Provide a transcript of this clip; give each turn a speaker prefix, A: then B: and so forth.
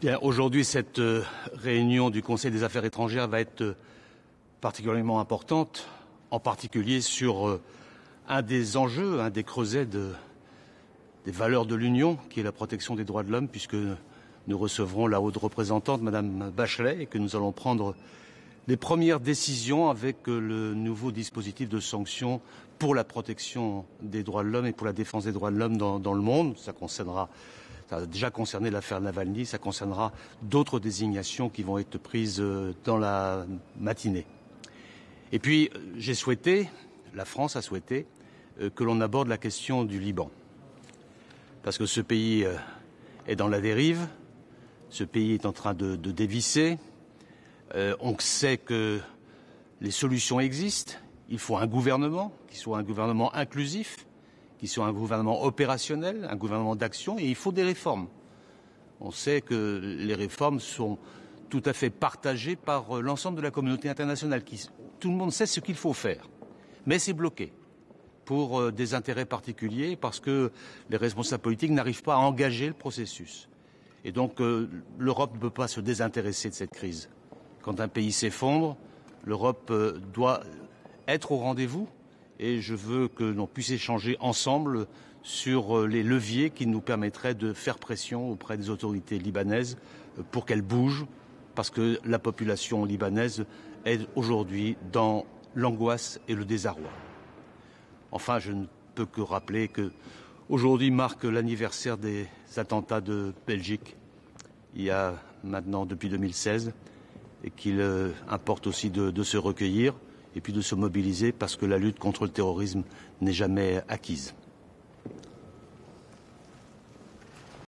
A: Bien, aujourd'hui, cette réunion du Conseil des affaires étrangères va être particulièrement importante, en particulier sur un des enjeux, un des creusets des valeurs de l'Union, qui est la protection des droits de l'homme, puisque nous recevrons la haute représentante, Madame Bachelet, et que nous allons prendre les premières décisions avec le nouveau dispositif de sanctions pour la protection des droits de l'homme et pour la défense des droits de l'homme dans le monde. Ça a déjà concerné l'affaire Navalny, ça concernera d'autres désignations qui vont être prises dans la matinée. Et puis, la France a souhaité, que l'on aborde la question du Liban. Parce que ce pays est dans la dérive, ce pays est en train de dévisser. On sait que les solutions existent. Il faut un gouvernement qui soit un gouvernement inclusif, qui soit un gouvernement opérationnel, un gouvernement d'action, et il faut des réformes. On sait que les réformes sont tout à fait partagées par l'ensemble de la communauté internationale. Tout le monde sait ce qu'il faut faire, mais c'est bloqué pour des intérêts particuliers, parce que les responsables politiques n'arrivent pas à engager le processus. Et donc l'Europe ne peut pas se désintéresser de cette crise. Quand un pays s'effondre, l'Europe doit être au rendez-vous. Et je veux que l'on puisse échanger ensemble sur les leviers qui nous permettraient de faire pression auprès des autorités libanaises pour qu'elles bougent, parce que la population libanaise est aujourd'hui dans l'angoisse et le désarroi. Enfin, je ne peux que rappeler que aujourd'hui marque l'anniversaire des attentats de Belgique, il y a maintenant depuis 2016, et qu'il importe aussi de se recueillir et puis de se mobiliser, parce que la lutte contre le terrorisme n'est jamais acquise.